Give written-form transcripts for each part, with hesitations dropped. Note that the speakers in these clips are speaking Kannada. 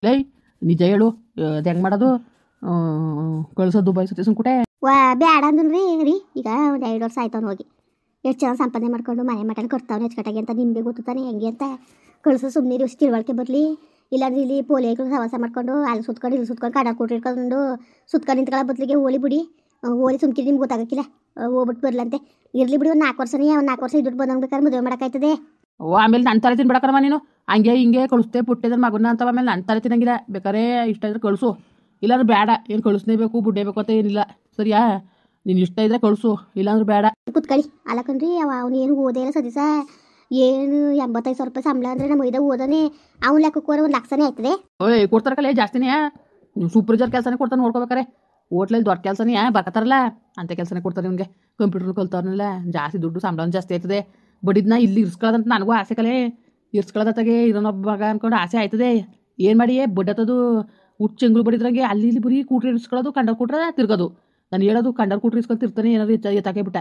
ಲೈ ನಿಜ ಹೇಳು ಅದು ಹೆಂಗೆ ಮಾಡೋದು ಕಳ್ಸೋದು ದುಬೈ ಸತಿ ಸುಮ್ಕುಟೆ ವಾ ಬ್ಯಾಡ ಅಂದ್ರಿ ರೀ ಈಗ ಒಂದು 2 ವರ್ಷ ಆಯ್ತವ್ನು ಹೋಗಿ ಎಷ್ಟು ಚೆನ್ನಾಗಿ ಸಂಪಾದನೆ ಮಾಡ್ಕೊಂಡು ಮನೆ ಮಟನ್ ಕೊಡ್ತಾವನೆ ಹೆಚ್ಚುಕಟ್ಟಾಗಿ ಅಂತ ನಿಮಗೆ ಗೊತ್ತಾನೆ ಹೆಂಗೆ ಅಂತ ಕಳ್ಸೋ ಸುಮ್ಮನೆ ಇಷ್ಟು ತಿಳುವಳಿಕೆ ಬರಲಿ. ಇಲ್ಲಾಂದ್ರೆ ಇಲ್ಲಿ ಪೋಲಿಯಗಳು ಸವಾಸ ಮಾಡ್ಕೊಂಡು ಅಲ್ಲಿ ಸುತ್ಕೊಂಡು ಇಲ್ಲಿ ಸುತ್ಕೊಂಡು ಕಡ ಕೊಟ್ಟಿರ್ಕೊಂಡು ಸುತ್ಕೊಂಡು ನಿಂತ್ಕೊಳ್ಳೋ ಬದಲಿಗೆ ಹೋಲಿ ಬಿಡಿ. ಹೋಲಿ ಸುಮ್ಕಿರಿ ನಿಮ್ಗೆ ಗೊತ್ತಾಗಕ್ಕಿಲ್ಲ ಹೋಗ್ಬಿಟ್ಟು ಬರ್ಲಂತೆ ಇರಲಿ ಬಿಡಿ. ಒಂದು 4 ವರ್ಷನೇ ಒಂದು 4 ವರ್ಷ ಇದ್ಬಿಟ್ಟು ಬಂದಂಗ್ಬೇಕಾದ್ರೆ ಮದುವೆ ಮಾಡೋಕ್ಕಾಯ್ತದೆ. ಓ ಆಮೇಲೆ ನನ್ನ ತಲೆ ತಿನ್ಬಿಡಕರಮ್ಮ ನೀನು ಹಂಗೆ ಹಿಂಗೆ ಕಳಿಸ್ತೆ ಪುಟ್ಟಿದ್ರ ಮಗನ ಅಂತ ಆಮೇಲೆ ನನ್ನ ತಲೆ ತಿನ್ನಂಗಿಲ್ಲ. ಬೇಕಾರೆ ಇಷ್ಟ ಇದ್ರೆ ಕಳಿಸು ಇಲ್ಲಾಂದ್ರೆ ಬೇಡ. ಏನು ಕಳಿಸ್ನೇಬೇಕು ಬುಡ್ಡೇಬೇಕು ಅಂತ ಏನಿಲ್ಲ ಸರಿಯಾ. ನೀನು ಇಷ್ಟ ಇದ್ರೆ ಕಳಿಸು ಇಲ್ಲಾಂದ್ರೆ ಬೇಡ. ಕುತ್ಕೊಳ್ಳಿ ಅಲ್ಲಕಂದ್ರಿ ಅವನು ಏನು ಓದೇ ಇಲ್ಲ ಸದೀಸ ಏನು 85,000 ರೂಪಾಯಿ ಸಂಬಳ ಅಂದರೆ ನಮ್ಮ ಇದಾಗ ಓದೋನೆ ಅವ್ನು ಲೆಕ್ಕಕ್ಕೋರೆ 1 ಲಕ್ಷನೇ ಆಯ್ತದೆ. ಓಯ್ ಕೊಡ್ತಾರೆ ಕಲೆ ಜಾಸ್ತಿನೇ. ನೀವು ಸೂಪರ್ವೈಸರ್ ಕೆಲಸನೇ ಕೊಡ್ತಾನೆ ನೋಡ್ಕೋಬೇಕಾರೆ. ಹೋಟ್ಲಲ್ಲಿ ದೊಡ್ಡ ಕೆಲಸನೇ ಬರ್ಕತ್ತಾರಲ್ಲ ಅಂತ ಕೆಲಸನೇ ಕೊಡ್ತಾರೆ ನಿಮಗೆ. ಕಂಪ್ಯೂಟರ್ ಕಲ್ತವ್ರನ್ನೆಲ್ಲ ಜಾಸ್ತಿ ದುಡ್ಡು ಸಂಬಳ ಜಾಸ್ತಿ ಆಯ್ತದೆ. ಬಡಿದ್ನ ಇಲ್ಲಿ ಇರ್ಸ್ಕೊಳ್ಳೋದಂತ ನನಗೂ ಆಸೆ ಕಲೆ. ಇರ್ಸ್ಕೊಳ್ಳೋದತ್ತಾಗೆ ಇರೋನೊಬ್ಬ ಮಗ ಅಂದ್ಕೊಂಡು ಆಸೆ ಆಯ್ತದೆ. ಏನು ಮಾಡಿ ಬಡ್ಡತ್ತದು ಹುಟ್ಟು ಚೆಂಗ್ಳು ಬಡಿದ್ರಂಗೆ ಅಲ್ಲಿ ಇಲ್ಲಿ ಬರೀ ಕೂಟ್ರಿ ಇರ್ಸ್ಕೊಳ್ಳೋದು ಕಂಡರ್ ಕೂಟ್ರೆ ತಿರ್ಗೋದು. ನಾನು ಹೇಳೋದು ಕಂಡರ್ ಕೂಟ್ರಿ ಇಸ್ಕೊಂಡು ತಿರ್ತಾನೆ. ಏನಾರು ಎತ್ತಾಕೆ ಬಿಟ್ಟ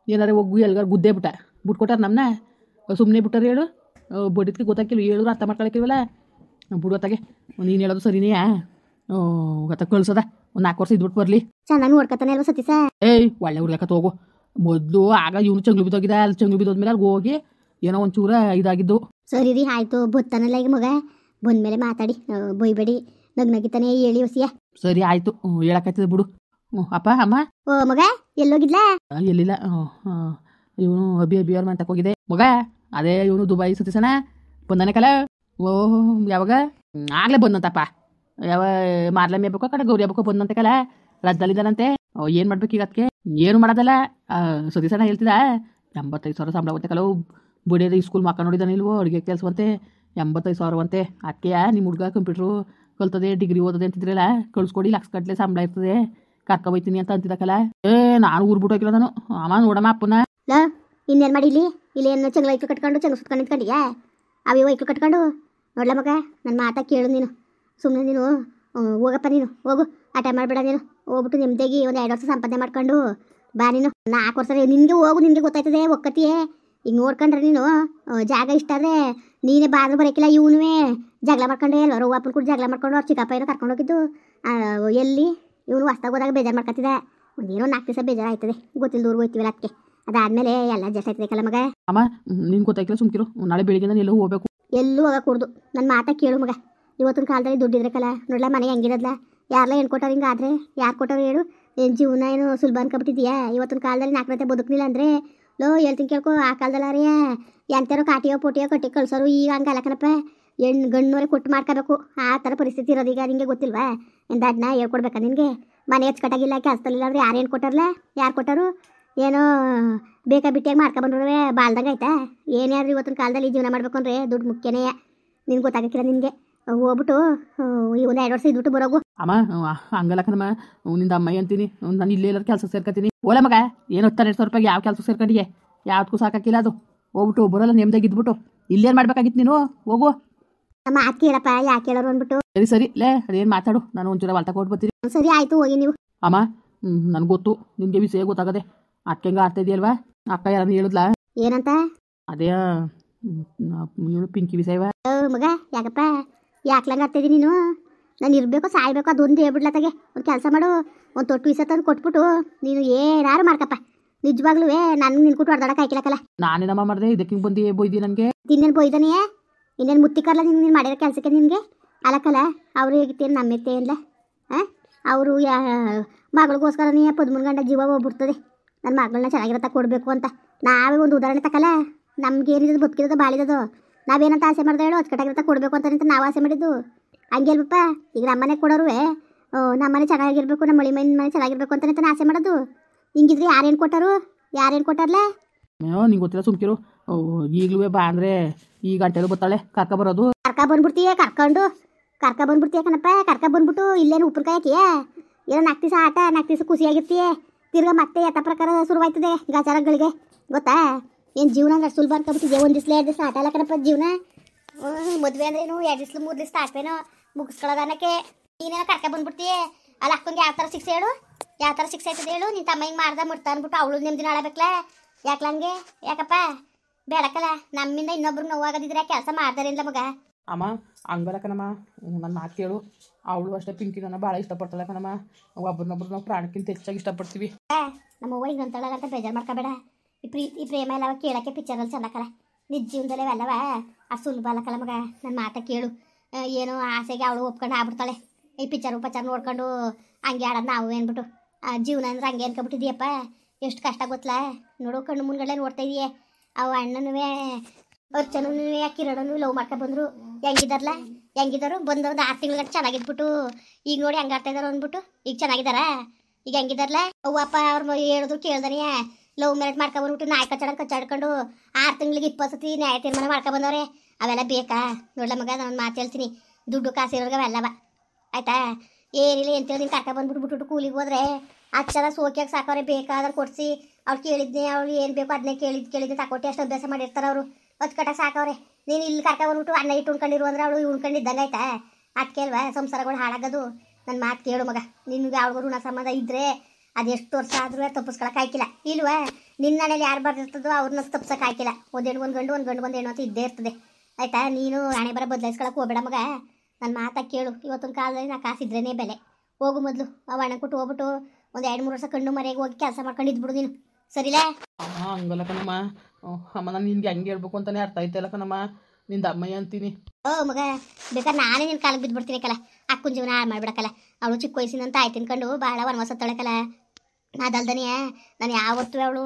ಏನಾರು ಹೋಗಿ ಎಲ್ಗಾರು ಗುದ್ದೇ ಬಿಟ್ಟ ಬಿಟ್ಕೊಟ್ಟಾರ ನಮ್ಮನ್ನ ಸುಮ್ಮನೆ ಬಿಟ್ಟಾರೆ ಹೇಳು. ಬಡಿದ್ಕೆ ಗೊತ್ತಾಕಿಲ್ಲ ಹೇಳಿದ್ರು ಅರ್ಥ ಮಾಡ್ಕೊಳಕ್ಕಿಲ್ವಲ್ಲ ಬಿಡೋತ್ತಾಗೆ. ನೀನು ಹೇಳೋದು ಸರಿನೇ ಗೊತ್ತ ಕಳ್ಸೋದ ಒಂದು 4 ವರ್ಷ ಇದ್ಬಿಟ್ಟು ಬರಲಿ. ಚೆನ್ನಾಗಿ ನೋಡ್ಕೊತಾನೆ ಅಲ್ವಾ ಸತೀಸ. ಏಯ್ ಒಳ್ಳೆ ಹುಡ್ಲಕ್ಕ ಹೋಗು. ಮೊದಲು ಆಗ ಇವನು ಚಂಗ್ಳು ಬಿದ್ದೋಗಿದ್ದ ಅಲ್ಲಿ ಚಂಗ್ಳು ಬಿದ್ದೋದ್ಮೇಲೆ ಅಲ್ಲಿ ಹೋಗಿ ಏನೋ ಒಂಚೂರ ಇದಾಗಿದ್ದು. ಸರಿ ರೀ ಆಯಿತು ಬತ್ತಾನಲ್ಲ ಈಗ ಮಗ ಬಂದಮೇಲೆ ಮಾತಾಡಿ ಬೈಬೇಡಿ ನಗ್ನಗಿತಾನೆ ಹೇಳಿ ಹೊಸಿಯ. ಸರಿ ಆಯಿತು ಹೇಳಕ್ಕಾಯ್ತದೆ ಬಿಡು. ಅಪ್ಪ ಅಮ್ಮ ಓ ಮಗ ಎಲ್ಲೋಗಿದ್ಲಾ? ಎಲ್ಲಿಲ್ಲ ಇವನು ಅಭಿ ಅವ್ರ ಮಂತಕ್ಕೆ ಹೋಗಿದೆ ಮಗ. ಅದೇ ಇವನು ದುಬೈ ಸತೀಸನ ಬಂದಾನೆ ಕಲ. ಓಹ್ ಯಾವಾಗ ಆಗ್ಲೇ ಬಂದಂತಪ್ಪ. ಯಾವ ಮಾರ್ಲೆ ಮೇಬೇಕೋ ಕಡೆ ಗೌರಿ ಹಬ್ಬಕ್ಕೋ ಬಂದಂತೆ ಕಲ. ರಜದಲ್ಲಿದ್ದಾನಂತೆ. ಏನು ಮಾಡ್ಬೇಕು ಈಗ ಅದಕ್ಕೆ ಏನು ಮಾಡೋದಲ್ಲ. ಸತೀಸನ ಹೇಳ್ತಿದ್ದ 85,000 ಸಂಬಳ ಬಂತೆ ಕಲವು ಬಡಿಯೋದು. ಸ್ಕೂಲ್ ಮಕ್ಕ ನೋಡಿದಾನೆ ಇಲ್ವೋ ಅಡುಗೆ ಕೆಲಸವಂತೆ 85,000 ಅಂತೆ. ಅದಕ್ಕೆ ನಿಮ್ಮ ಹುಡುಗ ಕಂಪ್ಯೂಟ್ರು ಕಲ್ತದೆ ಡಿಗ್ರಿ ಓದದೆ ಅಂತಿದ್ರಲ್ಲ ಕಳ್ಸ್ಕೊಡಿ ಲಕ್ಷಗಟ್ಟಲೆ ಸಂಬಳ ಇರ್ತದೆ ಕರ್ಕೊಬೈತೀನಿ ಅಂತ ಅಂತಿದ್ದಕ್ಕಲ್ಲ. ನಾನು ಊರ್ಬಿಟ್ಟು ಹೋಗಿಲ್ಲ ನಾನು. ಅಮ್ಮ ನೋಡಮ್ಮ ಅಪ್ಪನ ಲೋ ಇನ್ನೇನು ಮಾಡಿ ಇಲ್ಲಿ ಏನು ಚೆಂಗ್ಲ ಐಕ್ಳು ಕಟ್ಕೊಂಡು ಚೆಂಗ ಸುತ್ಕೊಂಡು ನಿಂತ್ಕೊಂಡಿಯಾ ಅವಿ ಐಕ್ಳು ಕಟ್ಕೊಂಡು ನೋಡ್ಲ ಮಗ ನನ್ನ ಮಾತಾ ಕೇಳು ನೀನು. ಸುಮ್ಮನೆ ನೀನು ಹೋಗಪ್ಪ ನೀನು ಹೋಗು ಆಟ ಮಾಡಬೇಡ ನೀನು. ಹೋಗ್ಬಿಟ್ಟು ನಿಮ್ದಾಗಿ ಒಂದು 2 ವರ್ಷ ಸಂಪಾದನೆ ಮಾಡ್ಕೊಂಡು ಬಾ ನೀನು. 4 ವರ್ಷ ನಿನಗೆ ಹೋಗು ನಿನಗೆ ಗೊತ್ತಾಯ್ತದೆ ಒಕ್ಕತಿಯೇ. ಈಗ ನೋಡ್ಕೊಂಡ್ರೆ ನೀನು ಜಾಗ ಇಷ್ಟ ಆದರೆ ನೀನೇ ಬಾದ್ರು ಬರೋಕ್ಕಿಲ್ಲ. ಇವನುವೇ ಜಗಳ ಮಾಡ್ಕೊಂಡೆ ಅಲ್ವ ರವ್ವ ಅಪ್ಪನ ಕೂಡ ಜಗಳ ಮಾಡ್ಕೊಂಡು ಅವ್ರು ಚಿಕ್ಕಪ್ಪ ಏನೋ ಕರ್ಕೊಂಡು ಹೋಗಿದ್ದು ಎಲ್ಲಿ ಇವನು ಹೊಸ್ದಾಗಿ ಹೋದಾಗ ಬೇಜಾರು ಮಾಡ್ಕೊತಿದ್ದ. ಒಂದೇನೋ 4 ದಿವಸ ಬೇಜಾರು ಆಯ್ತದೆ ಗೊತ್ತಿಲ್ಲದವ್ರು ಹೋಯ್ತೀವಲ್ಲ ಅದಕ್ಕೆ. ಅದಾದಮೇಲೆ ಎಲ್ಲ ಜಾಸ್ತಿ ಆಯ್ತದೆ ಕಲ್ಲ ಮಗ. ಅಮ್ಮ ನಿನ್ ಗೊತ್ತಾಯ್ತಿಲ್ಲ ಸುಮ್ಕಿರು. ನಾಳೆ ಬೆಳಿಗ್ಗೆ ನಾನು ಎಲ್ಲೂ ಹೋಗ್ಬೇಕು. ಎಲ್ಲೂ ಹೋಗக்கூಡ್ದು ನನ್ನ ಮಾತಾ ಕೇಳು ಮಗ. ಇವತ್ತಿನ ಕಾಲದಲ್ಲಿ ದುಡ್ಡಿದ್ರೆ ಕಲ ನೋಡ್ಲ ಮನೆ ಹೆಂಗಿರೋದ್ಲ. ಯಾರೆಲ್ಲ ಹೆಣ್ಣು ಕೊಟ್ಟವ್ರು ಹಿಂಗಾದ್ರೆ ಯಾರು ಕೊಟ್ಟವ್ರು ಹೇಳು. ಏನು ಜೀವನ ಏನು ಸುಲಭ ಅನ್ಕೊಬಿಟ್ಟಿದ್ಯಾ. ಇವತ್ತಿನ ಕಾಲದಲ್ಲಿ 4 ಗಂಟೆ ಬದುಕಲಿಲ್ಲ ಅಂದರೆ ಲೋ ಹೇಳ್ತೀನಿ ಕೇಳ್ಕೊ. ಆ ಕಾಲದಲ್ಲಾರೇ ಎಂತಾರೋ ಕಾಟಿಯೋ ಪೋಟಿಯೋ ಕಟ್ಟಿ ಕಳ್ಸೋರು. ಈಗ ಹಂಗಲ್ಲ ಕಣಪ್ಪ ಗಣ್ಣವರೇ ಕೊಟ್ಟು ಮಾಡ್ಕೋಬೇಕು. ಆ ಥರ ಪರಿಸ್ಥಿತಿ ಇರೋದು ಈಗ. ನಿಮಗೆ ಗೊತ್ತಿಲ್ವಾ ಎಂದಾಡ್ನ ಹೇಳ್ಕೊಡ್ಬೇಕಾ ನಿನಗೆ. ಮನೆ ಕಟ್ಟಾಗಿಲ್ಲ ಕೆಲಸದಲ್ಲಿಲ್ಲ ಅಂದರೆ ಯಾರು ಏನು ಕೊಟ್ಟಾರಲ್ಲ ಯಾರು ಕೊಟ್ಟರು ಏನೋ ಬೇಕಾ ಬಿಟ್ಟಿಯಾಗಿ ಮಾಡ್ಕೊಬಂಡ್ರೆ ಬಾಲ್ದಂಗೆ ಆಯ್ತಾ. ಏನಾದ್ರು ಇವತ್ತಿನ ಕಾಲದಲ್ಲಿ ಜೀವನ ಮಾಡ್ಬೇಕು ಅಂದರೆ ದುಡ್ಡು ಮುಖ್ಯನೇ. ನಿನ್ಗೆ ಗೊತ್ತಾಗಕ್ಕಿಲ್ಲ ನಿನಗೆ. ಹೋಗ್ಬಿಟ್ಟು ಈ ಒಂದು 2 ವರ್ಷ ಇದ್ಬಿಟ್ಟು ಬರೋಗು. ಅಮ್ಮ ಹಂಗಲ್ಲ ಕಣಮ್ಮ ನಿಂದ ಅಮ್ಮ ಅಂತೀನಿ. ನಾನು ಇಲ್ಲೇ ಎಲ್ಲರೂ ಕೆಲಸ ಸೇರ್ಕೊತೀನಿ. ಓಲ ಮಗ ಏನು 12,000 ರೂಪಾಯಿಗೆ ಯಾವ ಕೆಲಸ ಸೇರ್ಕೊಂಡಿಯೇ ಯಾವ್ದಕ್ಕೂ ಸಾಕಾಕಿಲ್ಲ ಅದು. ಹೋಗ್ಬಿಟ್ಟು ಬರೋಲ್ಲ ನೆಮ್ಮದಿಯಾಗಿ ಇದ್ಬಿಟ್ಟು ಇಲ್ಲೇನು ಮಾಡ್ಬೇಕಾಗಿತ್ತು ನೀನು ಹೋಗು. ನಮ್ಮ ಮಾತು ಕೇಳಪ್ಪ ಯಾಕೆ ಹೇಳೋರು ಅಂದ್ಬಿಟ್ಟು. ಸರಿ ಸರಿ ಲೇ ಅದೇನು ಮಾತಾಡು ನಾನು ಒಂಚೂರ ಹೊಲ್ತ ಕೊಟ್ಟು ಬರ್ತೀನಿ. ಸರಿ ಆಯಿತು ಹೋಗಿ ನೀವು. ಅಮ್ಮ ನನಗೆ ಗೊತ್ತು ನಿನಗೆ ವಿಷಯ ಗೊತ್ತಾಗದೆ. ಅಕ್ಕ ಹೆಂಗೆ ಆಡ್ತಾ ಇದೆಯಲ್ವಾ. ಅಕ್ಕ ಯಾರನ್ನ ಹೇಳಿದ್ಲಾ ಏನಂತ? ಅದೇ ಇವಳು ಪಿಂಕಿ ವಿಷಯವ. ಮಗ ಯಾಕಪ್ಪ ಯಾಕ್ಲಂಗೆ ಆಡ್ತಾಯಿದ್ದೀನಿ ನೀನು. ನಾನು ಇರಬೇಕು ಸಾಯ್ಬೇಕು ಅದೊಂದು ಹೇಳ್ಬಿಡ್ಲತ್ತಾಗೆ. ಒಂದು ಕೆಲಸ ಮಾಡು ಒಂದು ತೊಟ್ಟು ವಿಷ ತಂದು ಕೊಟ್ಬಿಟ್ಟು ನೀನು ಏನಾರು ಮಾಡ್ಕಪ್ಪ. ನಿಜವಾಗ್ಲೂ ನನಗೆ ನಿನ್ಕೊಟ್ಟು ಹೊಡೆದಾಡಕ್ಕೆ ಹಾಕಿಲ್ಲಕ್ಕಲ್ಲ. ನಾನೇನಮ್ಮ ಮಾಡಿದೆ ಇದಕ್ಕೆ ಬಂದು ಬೊಯ್ದಿ ನನಗೆ. ಇನ್ನೇನು ಬೊಯ್ದಾನೆ ಇನ್ನೇನು ಮುತ್ತಿಕರ್ಲ ನೀನು ಮಾಡಿರೋ ಕೆಲಸಕ್ಕೆ ನಿನಗೆ ಅಲಕ್ಕಲ್ಲ. ಅವರು ಹೇಗಿತ್ತೇನು ನಮ್ಮೆತ್ತೆ ಇಲ್ಲ ಅವರು ಮಗಳಿಗೋಸ್ಕರ ನೀ 13 ಗಂಟೆ ಜೀವ ಹೋಗ್ಬಿಡ್ತದೆ. ನನ್ನ ಮಗಳನ್ನ ಚೆನ್ನಾಗಿರತ್ತ ಕೊಡಬೇಕು ಅಂತ ನಾವೇ ಒಂದು ಉದಾಹರಣೆ ತಕ್ಕಲ್ಲ. ನಮ್ಗೆ ಏನಿರೋದು ಬದುಕಿರೋದು ಬಾಳಿರೋದು ನಾವೇನಂತ ಆಸೆ ಮಾಡಿದೆ ಹೇಳು. ಅಚ್ಚುಕಟ್ಟಾಗಿರತ್ತ ಕೊಡಬೇಕು ಅಂತ ನಾವು ಆಸೆ ಮಾಡಿದ್ದು ಹಂಗೆ ಅಲ್ವಪ್ಪ. ಈಗ ನಮ್ಮನೆ ಕೊಡೋರು ನಮ್ಮನೆ ಚೆನ್ನಾಗಿರ್ಬೇಕು ನಮ್ಮ ಮನೆ ಚೆನ್ನಾಗಿರ್ಬೇಕು ಅಂತ ಆಸೆ ಮಾಡೋದು. ಹಿಂಗಿದ್ರೆ ಯಾರೇನು ಕೊಟ್ಟರು ಯಾರೇನು ಕೊಟ್ಟಾರಲ್ಲ. ನಿಂಗೆ ಗೊತ್ತಿಲ್ಲ ಸುಮ್ಕಿರು. ಈಗಲೂ ಬಾ ಅಂದರೆ ಈ ಗಂಟೆಲು ಬರ್ತಾಳೆ ಬರೋದು. ಬಂದ್ಬಿಡ್ತೀಯ ಬಂದ್ಬಿಡ್ತೀಯ ಕಣಪ್ಪ. ಬಂದ್ಬಿಟ್ಟು ಇಲ್ಲೇನು ಉಪ್ಪಿನಕಾಯಿ ಹಾಕಿಯಾ ಏನೋ 4 ದಿವಸ ಆಟ 4 ದಿವಸ ಖುಷಿಯಾಗಿರ್ತೀಯ. ತಿರ್ಗಾ ಮತ್ತೆ ಯಥ ಪ್ರಕಾರ ಶುರುವಾಯ್ತದೆ ಗಾಚಾರಗಳಿಗೆ ಗೊತ್ತಾ. ಏನು ಜೀವನ ಸುಲಭ ಅನ್ಕೊಬಿಟ್ಟಿದೆ. 1 ದಿವಸ 2 ದಿವಸ ಆಟ ಅಲ್ಲ ಕಣಪ್ಪ ಜೀವನ. ಮದುವೆ ಅಂದ್ರೇನು 2 ದಿವಸ 3 ದಿವಸ ಆಟವೇನೋ ಮುಗಿಸ್ಕೊಳ್ಳೋದನ್ನಕ್ಕೆ ನೀನೇನೋ ಬಂದ್ಬಿಡ್ತೀಯ. ಅಲ್ಲಿ ಅಕ್ಕಂಗೆ ಯಾವ ಥರ ಶಿಕ್ಷೆ ಹೇಳು ಯಾವ ಥರ ಶಿಕ್ಷೆ ಆಯ್ತದೆ ಹೇಳು. ನಿನ್ನ ತಮ್ಮ ಹಿಂಗೆ ಮಾಡ್ದ ಮುಡ್ತಾ ಅಂದ್ಬಿಟ್ಟು ಅವಳು ನೆಮ್ಮದಿನ ಆಡಬೇಕಲ್ಲ. ಯಾಕಲಂಗೆ ಯಾಕಪ್ಪ ಬೇಡಕ್ಕಲ್ಲ. ನಮ್ಮಿಂದ ಇನ್ನೊಬ್ರು ನೋವಾಗದಿದ್ರೆ ಕೆಲಸ ಮಾಡ್ದಾರೇನ್ಲ ಮಗ. ಅಮ್ಮ ಹಂಗಲ್ಲ ಕಣಮ್ಮ, ನನ್ನ ಮಾತು ಕೇಳು. ಅವಳು ಅಷ್ಟೇ ಪಿಂಕಿನ ಭಾಳ ಇಷ್ಟಪಡ್ತಾಳೆ ಕಣಮ್ಮ. ಒಬ್ರನ್ನೊಬ್ರು ನಾವು ಪ್ರಾಣಕ್ಕಿಂತ ಹೆಚ್ಚಾಗಿ ಇಷ್ಟಪಡ್ತೀವಿ. ನಮ್ಮ ಅವ್ವ ಹಿಂಗೆ ಅಂತಾಳಲ್ಲ ಅಂತ ಬೇಜಾರು ಮಾಡ್ಕೋಬೇಡ. ಈ ಪ್ರೇಮ ಎಲ್ಲ ಕೇಳೋಕ್ಕೆ ಪಿಕ್ಚರಲ್ಲಿ ಚೆನ್ನಕಲ್ಲ. ನಿಜ ಜೀವನದಲ್ಲೇ ಅಲ್ಲವ ಆ ಸುಲಭ ಅಲ್ಲಕಲ್ಲ ಮಗ. ನನ್ನ ಮಾತ ಕೇಳು. ಏನೋ ಆಸೆಗೆ ಅವಳು ಒಪ್ಕೊಂಡು ಆಗ್ಬಿಡ್ತಾಳೆ. ಈ ಪಿಕ್ಚರ್ ನೋಡ್ಕೊಂಡು ಹಂಗೆ ಆಡೋದು ನಾವು ಏನ್ಬಿಟ್ಟು ಜೀವನ ಅಂದ್ರೆ ಹಂಗೆ ಅನ್ಕೊಬಿಟ್ಟಿದೀಯಪ್ಪ. ಎಷ್ಟು ಕಷ್ಟ ಗೊತ್ತಲ್ಲ ನೋಡು. ಕಣ್ಣು ಮುಂದ್ಗಡೆ ನೋಡ್ತಾ ಇದೀಯ. ಅವು ಅಣ್ಣನೂ ಅರ್ಚನೂ ಕಿರಣೂ ಲವ್ ಮಾಡ್ಕೊ ಬಂದರು. ಹೆಂಗಿದಾರು ಬಂದು ಒಂದು 6 ತಿಂಗಳ ಚೆನ್ನಾಗಿದ್ಬಿಟ್ಟು ಈಗ ನೋಡಿ ಹಂಗೆ ಆಡ್ತಾ ಇದಾರೆ ಅಂದ್ಬಿಟ್ಟು ಈಗ ಚೆನ್ನಾಗಿದಾರ. ಈಗ ಹೆಂಗಿದಾರಲ್ಲ ಅವ್ವ ಅಪ್ಪ ಅವ್ರು ಹೇಳಿದ್ರು ಕೇಳ್ದಾನೆ ಲವ್ ಮ್ಯಾರೇಜ್ ಮಾಡ್ಕೊಬಂದ್ಬಿಟ್ಟು ನಾಯಿ ಕಚ್ಚಾಡ್ಕೊಂಡು 6 ತಿಂಗಳಿಗೆ 20 ಸತಿ ನ್ಯಾಯ ತೀರ್ಮಾನ ಮಾಡ್ಕೊಬಂದವ್ರೆ. ಅವೆಲ್ಲ ಬೇಕಾ ನೋಡ್ಲ ಮಗ? ನಾನು ಮಾತು ಹೇಳ್ತೀನಿ, ದುಡ್ಡು ಕಾಸು ಇರೋರ್ಗೆ ಅವೆಲ್ಲವ ಆಯ್ತಾ. ಏನಿಲ್ಲ ಅಂತೇಳಿ ನೀನು ಕರ್ಕೊಬಂದ್ಬಿಟ್ಟು ಕೂಲಿಗೆ ಹೋದ್ರೆ ಅಚ್ಚರ ಸೋಕಿಯಾಗಿ ಸಾಕವ್ರೆ. ಬೇಕಾದ್ರೆ ಕೊಡಿಸಿ ಅವ್ರು ಕೇಳಿದ್ನೆ, ಅವ್ರು ಏನು ಬೇಕು ಅದನ್ನೇ ಕೇಳಿದ್ದೆ ತಕೊಟ್ಟು ಅಷ್ಟು ಅಭ್ಯಾಸ ಮಾಡಿರ್ತಾರೆ ಅವರು. ಕಟ್ಟಾಗಿ ಸಾಕವ್ರೆ. ನೀನು ಇಲ್ಲಿ ಕರ್ಕೊಬಂದ್ಬಿಟ್ಟು ಅನ್ನ ಇಟ್ಟು ಉಣ್ಕೊಂಡಿರು ಅಂದ್ರೆ ಅವಳು ಉಣ್ಕೊಂಡಿದ್ದಂಗೆ ಆಯ್ತಾ? ಅದಕ್ಕೆ ಅಲ್ವಾ ಸಂಸಾರಗಳು ಹಾಳಾಗೋದು. ನನ್ನ ಮಾತು ಕೇಳು ಮಗ. ನಿನ್ಗೆ ಯಾವ್ದು ಋಣ ಸಂಬಂಧ ಇದ್ದರೆ ಅದೆಷ್ಟು ವರ್ಷ ಆದ್ರೂ ತಪ್ಪಿಸ್ಕೊಳಕ್ಕೆ ಆಯ್ಕಿಲ್ಲ ಇಲ್ವಾ? ನಿನ್ನ ಮನೇಲಿ ಯಾರು ಬರ್ದಿರ್ತದೋ ಅವ್ರನ್ನ ತಪ್ಸಕ್ಕೆ ಆಯ್ಕಿಲ್ಲ. ಒಂದು ಹೆಣ್ಣು ಒಂದು ಗಂಡು ಒಂದು ಹೆಣ್ಣು ಅಂತ ಇದ್ದೇ ಇರ್ತದೆ ಆಯ್ತಾ. ನೀನು ಹಣೆ ಬರ ಬದಲಾಯಿಸ್ಕೊಳಕ್ಕೆ ಹೋಗಬೇಡ ಮಗ. ನನ್ನ ಮಾತಾ ಕೇಳು. ಇವತ್ತಿನ ಕಾಲದಲ್ಲಿ ನಾ ಕಾಸಿದ್ರೇ ಬೆಲೆ. ಹೋಗು ಮೊದಲು ಆ ಹಣ ಕೊಟ್ಟು ಹೋಗ್ಬಿಟ್ಟು ಒಂದು 2-3 ವರ್ಷ ಕಣ್ಣು ಮರೆಗೆ ಹೋಗಿ ಕೆಲಸ ಮಾಡ್ಕೊಂಡು ಇದ್ಬಿಡು ನೀನು. ಸರಿಲೇ? ಅಮ್ಮ ಹಂಗಲ್ಲ ಕಣಮ್ಮ. ಅಮ್ಮ ನಾನು ನಿನ್ಗೆ ಹೆಂಗೆ ಹೇಳ್ಬೇಕು ಅಂತಲೇ ಅರ್ಥ ಆಯ್ತಲ್ಲ ಕಣಮ್ಮ. ನಿಂದ ಅಮ್ಮಯ್ಯ ಅಂತೀನಿ. ಓ ಮಗ, ಬೇಕಾದ್ರೆ ನಾನೇ ನಿನ್ನ ಕಾಲಿಗೆ ಬಿದ್ದುಬಿಡ್ತೀನಿ ಕಲ. ಅಕ್ಕನ ಜೀವನ ಹಾಳು ಮಾಡ್ಬಿಡಕಲ್ಲ. ಅವಳು ಚಿಕ್ಕ ವಯಸ್ಸಿನಂತ ಆಯ್ತು ತಿನ್ಕೊಂಡು ಭಾಳ ವನವಾಸ ತೊಳಕಲ್ಲ. ಅದಲ್ದನೇ ನಾನು ಯಾವತ್ತೂ ಅವಳು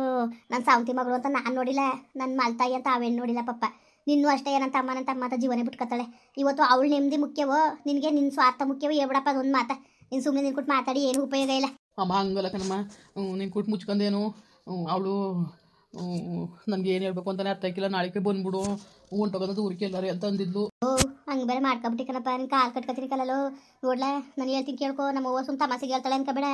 ನನ್ನ ಸಾವಂತಿ ಮಗಳು ಅಂತ ನಾನು ನೋಡಿಲ್ಲ. ನನ್ನ ಮಲ್ತಾಯಿ ಅಂತ ಅವೇನು ನೋಡಿಲ್ಲ ಪಪ್ಪ. ನಿನ್ನೂ ಅಷ್ಟೇ ನನ್ನ ತಮ್ಮ ಅಂತ ಜೀವನ ಬಿಟ್ಕೊತಾಳೆ. ಇವತ್ತು ಅವಳು ನೆಮ್ಮದಿ ಮುಖ್ಯವೋ ನಿನಗೆ ನಿನ್ನ ಸ್ವಾರ್ಥ ಮುಖ್ಯವೋ ಹೇಳ್ಬಿಡಪ್ಪ ಅದೊಂದು ಮಾತಾ. ನೀನು ಸುಮ್ಮನೆ ನಿನ್ ಕೊಟ್ಟು ಮಾತಾಡಿ ಏನು ಉಪಯೋಗ ಇಲ್ಲ. ಅಮ್ಮ ಹಂಗಲ್ಲ ಕಣಮ್ಮ. ನೀನು ಕೊಟ್ಟು ಮುಚ್ಕೊಂಡೇನು ಅವಳು ನನಗೆ ಏನು ಹೇಳ್ಬೇಕು ಅಂತಲೇ ಅರ್ಥ ಆಗಿಲ್ಲ. ನಾಳೆಗೆ ಬಂದ್ಬಿಡು ಹೊಂಟೋಗೋದು ಊರಿಗೆ ಎಲ್ಲಾರೆ ಅಂತ ಅಂದಿದ್ಲು. ಓ ಹಂಗೆ ಬೇರೆ ಮಾಡ್ಕೊಬಿಟ್ಟಿ ಕಣಪ್ಪ. ನಿನ್ನ ಕಾಲು ಕಟ್ಕೊತೀನಿ ಕಲ್ಲೋ. ನೋಡ್ಲಾ ನಾನು ಹೇಳ್ತೀನಿ ಕೇಳ್ಕೊ. ನಮ್ಮ ಅವ್ವ ಸುಮ್ಮ ತಮಾಸೆಗೆ ಹೇಳ್ತಾಳೆ ಅನ್ಕೋಬೇಡ.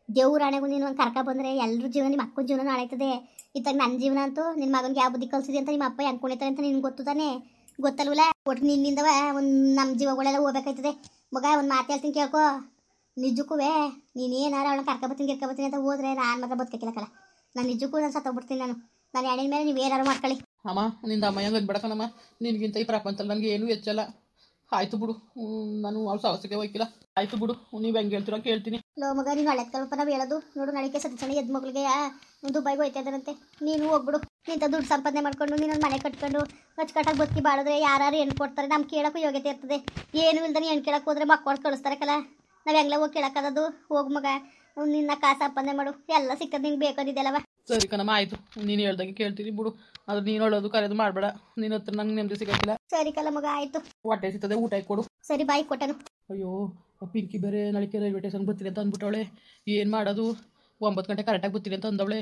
ದೇವ್ರ ಹಣೆಗೂ ನೀನು ಒಂದು ಕರ್ಕ ಬಂದರೆ ಎಲ್ಲರ ಜೀವನ ನಿಮ್ಮ ಅಕ್ಕನ ಜೀವನ ನಾಳಾಯ್ತದೆ. ಇತ್ತಾಗ ನನ್ನ ಜೀವನ ಅಂತೂ ನಿನ್ನ ಮಗನಿಗೆ ಯಾವ ಬುದ್ಧಿ ಕಲಿಸಿದೆ ಅಂತ ನಿಮ್ಮ ಅಪ್ಪ ಅನ್ಕೊಂಡಿರ್ತಾರೆ ಅಂತ ನಿನ್ಗೆ ಗೊತ್ತು ತಾನೆ? ಗೊತ್ತಲ್ವಲ್ಲ? ಒಟ್ಟು ನಿನ್ನಿಂದವ ಒಂದು ನಮ್ಮ ಜೀವಗಳೆಲ್ಲ ಹೋಗ್ಬೇಕಾಯ್ತದೆ ಮಗ. ಒಂದು ಮಾತು ಹೇಳ್ತೀನಿ ಕೇಳ್ಕೊ. ನಿಜಕ್ಕೂ ನೀನೇನಾರು ಅವಳನ್ನ ಕರ್ಕೊಬತ್ತೀನಿ ಅಂತ ಹೋದ್ರೆ ನಾನು ಮಾತ್ರ ಬದುಕಕ್ಕಿಲ್ಲಕಲ್ಲ. ನಾನು ನಿಜಕ್ಕೂ ನಾನು ಸತ್ತೋಗ್ಬಿಡ್ತೀನಿ. ನಾನು ಎಣ್ಣೆ ಮೇಲೆ ನೀವು ಏನಾರು ಮಾಡ್ಕೊಳ್ಳಿ. ಅಮ್ಮ ನಿಂದ ಅಮ್ಮಯ್ಯ ಅಂದ್ಬೇಡ ಕಣಮ್ಮ. ನಿನಗಿಂತ ಈ ಪ್ರಪಂಚದಲ್ಲಿ ನನಗೆ ಏನೂ ಹೆಚ್ಚಲ್ಲ. ಆಯಿತು ಬಿಡು, ನಾನು ಅವ್ಳು ಸಾಹಸಕ್ಕೆ ಹೋಯ್ಕಿಲ್ಲ. ಆಯಿತು ಬಿಡು, ನೀವು ಹೆಂಗೆ ಹೇಳ್ತೀರೋ ಕೇಳ್ತೀನಿ. ಲೋ ಮಗ, ನೀನು ಹಳೆ ಕಲ್ಪ ನಾವು ಹೇಳೋದು ನೋಡು. ನಾಳೆಗೆ ಸಣ್ಣ ಎದ್ದು ಮಗಳಿಗೆ ದುಬೈಗೆ ಹೋಯ್ತಾ ಇದ್ದಾರಂತೆ. ನೀನು ಹೋಗ್ಬಿಡು. ನಿಂತ ದುಡ್ಡು ಸಂಪಾದನೆ ಮಾಡ್ಕೊಂಡು ನೀನೊಂದು ಮನೆ ಕಟ್ಕೊಂಡು ಅಚ್ಚುಕಟ್ಟಾಗಿ ಬದುಕಿ ಬಾಳಿದ್ರೆ ಯಾರು ಹೆಣ್ಣು ಕೊಡ್ತಾರೆ? ನಮ್ಗೆ ಕೇಳೋಕ್ಕೂ ಯೋಗ್ಯತೆ ಇರ್ತದೆ. ಏನು ಇಲ್ದಾನೆ ಹೆಣ್ಣು ಕೇಳಕ್ಕೆ ಹೋದ್ರೆ ಮಕ್ಕಳು ಕಳಿಸ್ತಾರಕ್ಕಲ್ಲ. ನಾವು ಹೆಂಗ್ಲ ಹೋಗಿ ಕೇಳೋಕ್ಕದು? ಹೋಗು ಮಗ, ನಿನ್ನ ಕಾಸು ಸಂಪಾದನೆ ಮಾಡು. ಎಲ್ಲ ಸಿಗ್ತದೆ ನಿಂಗೆ ಬೇಕಾದಿದ್ದೆಲ್ಲವ. ಸರಿ ಕಣಮ್ಮ ಆಯಿತು, ನೀನು ಹೇಳ್ದಂಗೆ ಕೇಳ್ತೀನಿ ಬಿಡು. ಆದ್ರೆ ನೀನು ಹೇಳೋದು ಕರೆದು ಮಾಡಬೇಡ. ನಿನ್ನ ಹತ್ರ ನಂಗೆ ನೆಮ್ಮದಿ ಸಿಗೋಕ್ಕಿಲ್ಲ. ಸರಿ ಕಲ್ಲ ಮಗ, ಆಯಿತು. ಹೊಟ್ಟೆ ಸಿಗ್ತದೆ, ಊಟ ಕೊಡು. ಸರಿ ಬಾಯಿ ಕೊಟ್ಟನು. ಅಯ್ಯೋ ಪಿಂಕಿ ಬೇರೆ ನಾಳೆಗೆ ರೈಲ್ವೆ ಸ್ಟೇಷನ್ ಬರ್ತೀನಿ ಅಂತ ಅಂದ್ಬಿಟ್ಟವಳೆ. ಏನು ಮಾಡೋದು? 9 ಗಂಟೆ ಕರೆಕ್ಟಾಗಿ ಬರ್ತೀನಿ ಅಂತ ಅಂದವಳೆ.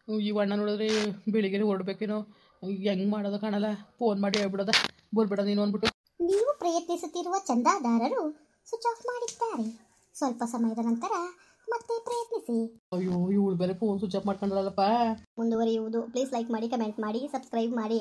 ಈ ಅಣ್ಣ ನೋಡಿದ್ರೆ ಬೆಳಿಗ್ಗೆ ಹೊರಡ್ಬೇಕೇನೋ. ಹೆಂಗೆ ಮಾಡೋದು ಕಾಣಲ್ಲ. ಫೋನ್ ಮಾಡಿ ಹೇಳ್ಬಿಡೋದ ಬರ್ಬೇಡ ನೀನು ಅಂದ್ಬಿಟ್ಟು. ನೀವು ಪ್ರಯತ್ನಿಸುತ್ತಿರುವ ಚಂದಾದಾರರು ಸ್ವಿಚ್ ಆಫ್ ಮಾಡಿದ್ದಾರೆ. ಸ್ವಲ್ಪ ಸಮಯದ ನಂತರ ಮತ್ತೆ ಪ್ರಯತ್ನಿಸಿ. ಅಯ್ಯೋ ಇವಳು ಬೇರೆ ಫೋನ್ ಸ್ವಿಚ್ ಆಫ್ ಮಾಡ್ಕೊಂಡಳಲ್ಲಪ್ಪ. ಮುಂದುವರಿಯುವುದು. ಪ್ಲೀಸ್ ಲೈಕ್ ಮಾಡಿ, ಕಮೆಂಟ್ ಮಾಡಿ, ಸಬ್ಸ್ಕ್ರೈಬ್ ಮಾಡಿ.